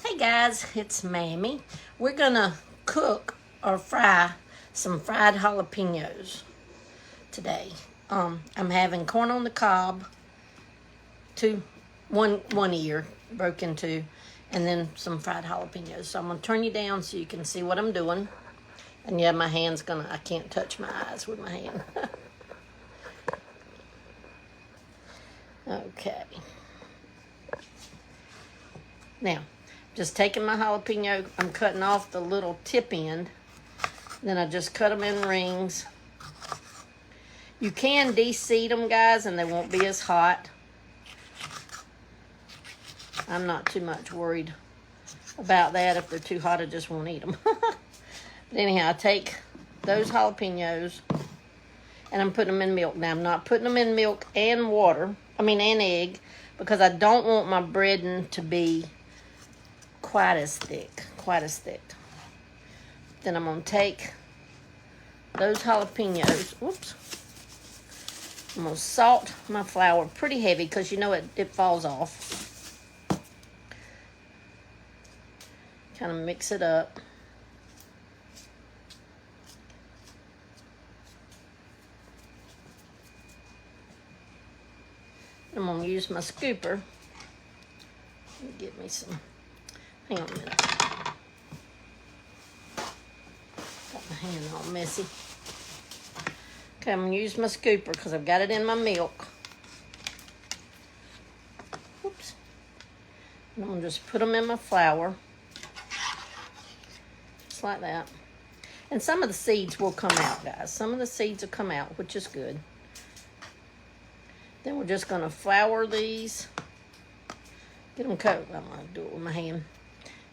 Hey guys, it's Mammy. We're gonna cook or fry some fried jalapenos today. I'm having corn on the cob, one ear broke in two, and then some fried jalapenos. So I'm gonna turn you down so you can see what I'm doing. And yeah, my hand's I can't touch my eyes with my hand. Okay. Now, just taking my jalapeno, I'm cutting off the little tip end. Then I just cut them in rings. You can de-seed them, guys, and they won't be as hot. I'm not too much worried about that. If they're too hot, I just won't eat them. But anyhow, I take those jalapenos, and I'm putting them in milk. Now, I'm not putting them in milk and and egg, because I don't want my breading to be quite as thick. Then I'm going to take those jalapenos. Whoops. I'm going to salt my flour pretty heavy because you know it falls off. Kind of mix it up. I'm going to use my scooper. Get me some. Hang on a minute. Got my hand all messy. Okay, I'm going to use my scooper because I've got it in my milk. Oops. And I'm going to just put them in my flour. Just like that. And some of the seeds will come out, guys. Some of the seeds will come out, which is good. Then we're just going to flour these. Get them coated. I'm going to do it with my hand.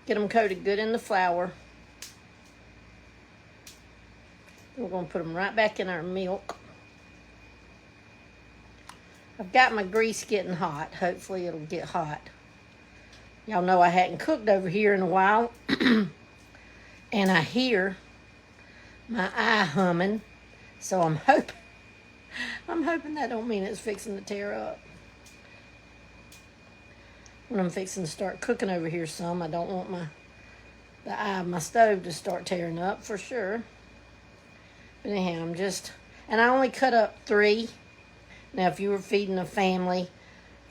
Get them coated good in the flour. We're going to put them right back in our milk. I've got my grease getting hot. Hopefully it'll get hot. Y'all know I hadn't cooked over here in a while. And I hear my eye humming. So I'm hoping that don't mean it's fixing to tear up. When I'm fixing to start cooking over here some, I don't want the eye of my stove to start tearing up for sure. But anyhow, and I only cut up 3. Now, if you were feeding a family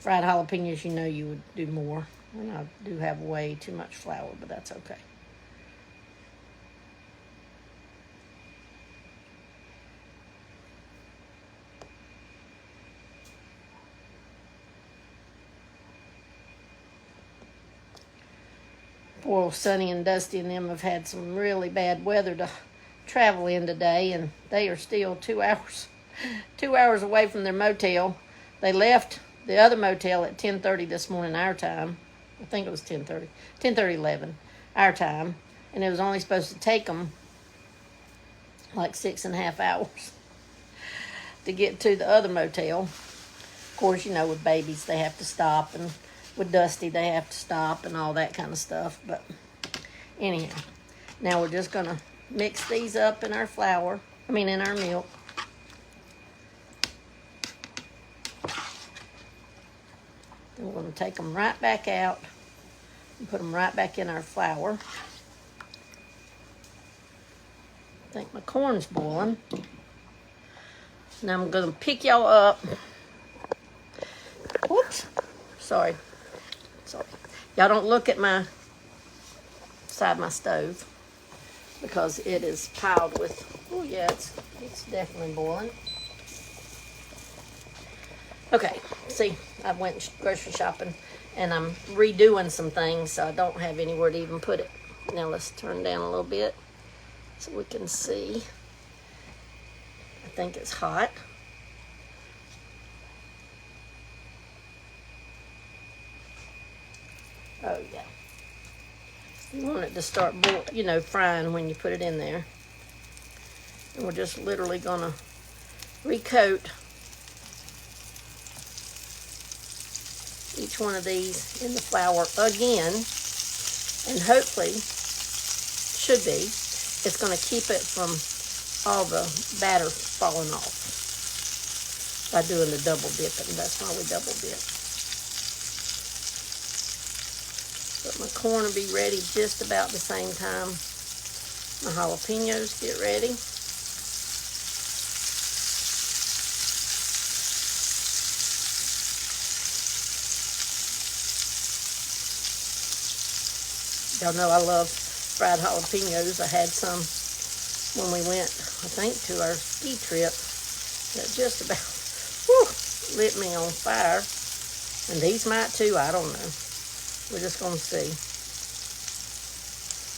fried jalapenos, you know you would do more. And I do have way too much flour, but that's okay. Poor old Sonny and Dusty and them have had some really bad weather to travel in today, and they are still 2 hours away from their motel. They left the other motel at 10:30 this morning, our time. I think it was 11, our time. And it was only supposed to take them like 6.5 hours to get to the other motel. Of course, you know, with babies, they have to stop, and with Dusty, they have to stop and all that kind of stuff. But anyhow, now we're just going to mix these up in our in our milk. Then we're going to take them right back out and put them right back in our flour. I think my corn's boiling. Now I'm going to pick y'all up. Whoops. Sorry. Y'all don't look at my side of my stove because it is piled with, oh yeah, it's definitely boiling. Okay, see, I went grocery shopping and I'm redoing some things, so I don't have anywhere to even put it. Now let's turn down a little bit so we can see. I think it's hot. Oh, yeah. You want it to start frying when you put it in there. And we're just literally going to recoat each one of these in the flour again. And hopefully, it's going to keep it from all the batter falling off by doing the double dipping. That's why we double dip. So But my corn will be ready just about the same time my jalapenos get ready. Y'all know I love fried jalapenos. I had some when we went, I think, to our ski trip. That just about lit me on fire. And these might too, I don't know. We're just going to see.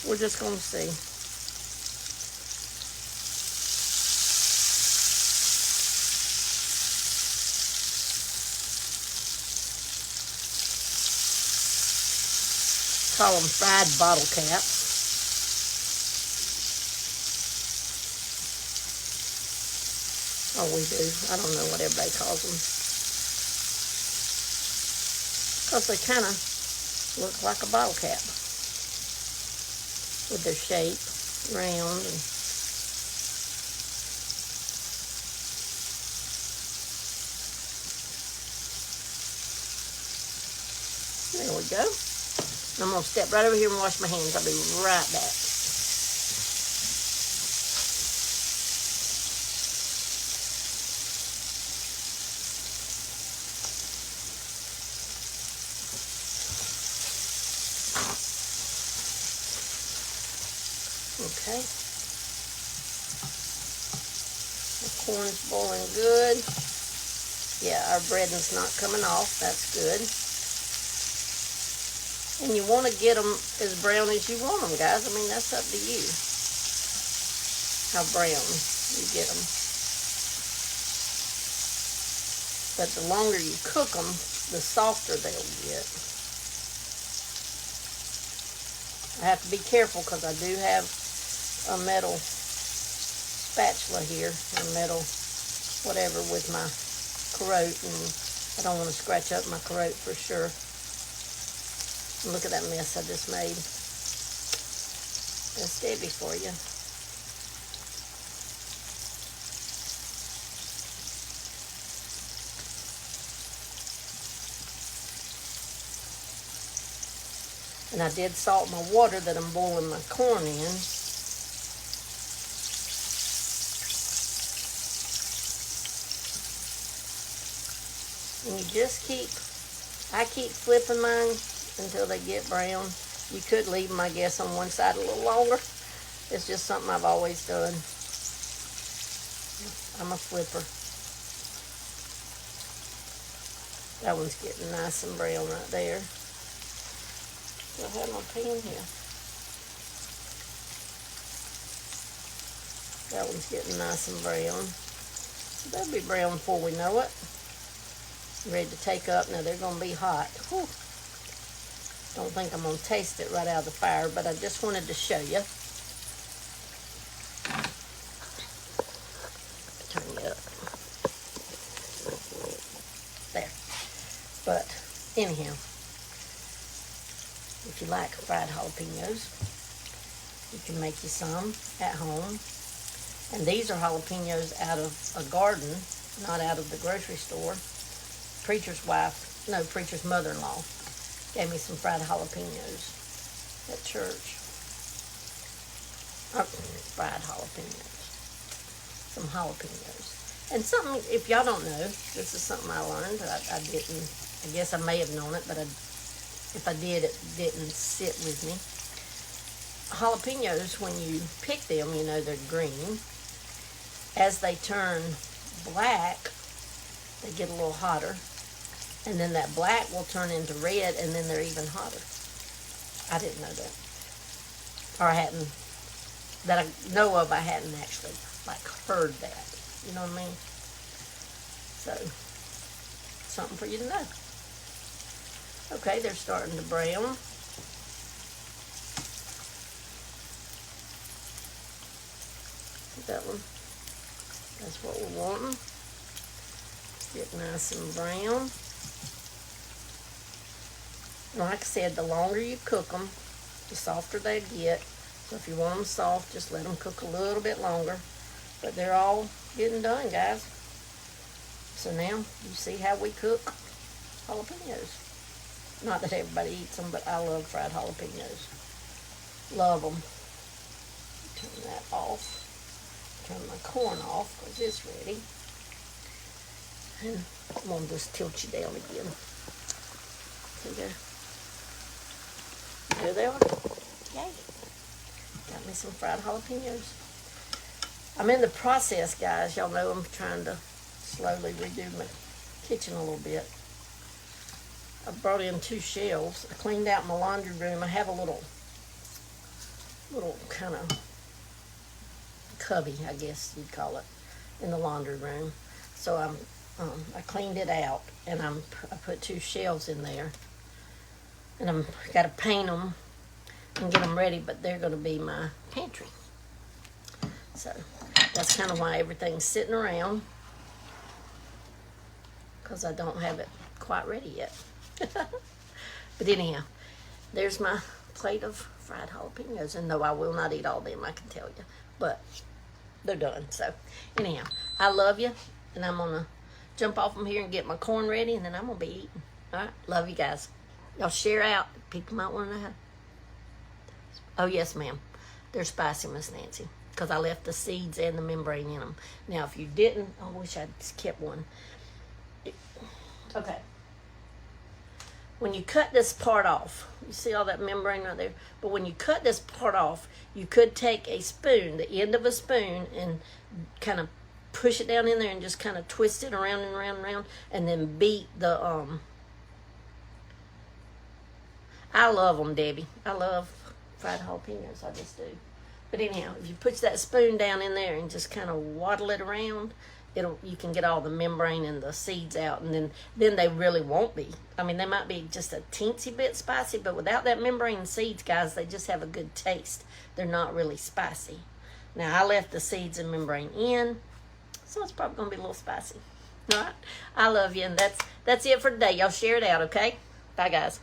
We're just going to see. Call them fried bottle caps. Oh, we do. I don't know what everybody calls them. Because they kind of look like a bottle cap. With their shape, round, and there we go. I'm going to step right over here and wash my hands. I'll be right back. Okay. The corn's boiling good. Yeah, our breading's not coming off. That's good. And you want to get them as brown as you want them, guys. I mean, that's up to you. How brown you get them. But the longer you cook them, the softer they'll get. I have to be careful because I do have a metal spatula here, or metal whatever with my carote, and I don't want to scratch up my carote for sure. And look at that mess I just made. That's Debbie for you. And I did salt my water that I'm boiling my corn in. And you just I keep flipping mine until they get brown. You could leave them, I guess, on one side a little longer. It's just something I've always done. I'm a flipper. That one's getting nice and brown right there. I have my pan here. That one's getting nice and brown. They'll be brown before we know it. Ready to take up. Now they're going to be hot. Whew. Don't think I'm going to taste it right out of the fire, but I just wanted to show you. Turn you up. There. But anyhow, if you like fried jalapenos, you can make you some at home. And these are jalapenos out of a garden, not out of the grocery store. Preacher's mother-in-law gave me some fried jalapenos at church. Fried jalapenos. Some jalapenos. And something, if y'all don't know, this is something I learned. I guess I may have known it, but if I did, it didn't sit with me. Jalapenos, when you pick them, you know they're green. As they turn black, they get a little hotter. And then that black will turn into red, and then they're even hotter. I didn't know that. Or I hadn't, that I know of, I hadn't actually, heard that. You know what I mean? So, something for you to know. Okay, they're starting to brown. That one. That's what we're wanting. Get nice and brown. Like I said, the longer you cook them, the softer they get. So if you want them soft, just let them cook a little bit longer. But they're all getting done, guys. So now you see how we cook jalapenos. Not that everybody eats them, but I love fried jalapenos. Love them. Turn that off. Turn my corn off because it's ready. And I'm going to just tilt you down again. See there? There they are. Yay. Got me some fried jalapenos. I'm in the process, guys. Y'all know I'm trying to slowly redo my kitchen a little bit. I brought in 2 shelves. I cleaned out my laundry room. I have a little kind of cubby, I guess you'd call it, in the laundry room. So I cleaned it out, and I put 2 shelves in there, and I'm got to paint them and get them ready. But they're going to be my pantry. So that's kind of why everything's sitting around, because I don't have it quite ready yet. But anyhow, there's my plate of fried jalapenos, and no, I will not eat all of them, I can tell you, but they're done. So anyhow, I love you, and I'm gonna jump off from here and get my corn ready, and then I'm gonna be eating. All right, love you guys. Y'all share out. People might want to know how. Oh yes, ma'am, they're spicy, Miss Nancy, because I left the seeds and the membrane in them. Now if you didn't, I wish I'd kept one. Okay, when you cut this part off, you see all that membrane right there? But when you cut this part off, you could take a spoon, the end of a spoon, and kind of push it down in there and just kind of twist it around and around and around, and then beat the, I love them, Debbie. I love fried jalapenos, I just do. But anyhow, if you put that spoon down in there and just kind of waddle it around, you can get all the membrane and the seeds out, and then they really won't be. I mean, they might be just a teensy bit spicy, but without that membrane and seeds, guys, they just have a good taste. They're not really spicy. Now, I left the seeds and membrane in, so it's probably going to be a little spicy. All right? I love you, and that's it for today. Y'all share it out, okay? Bye, guys.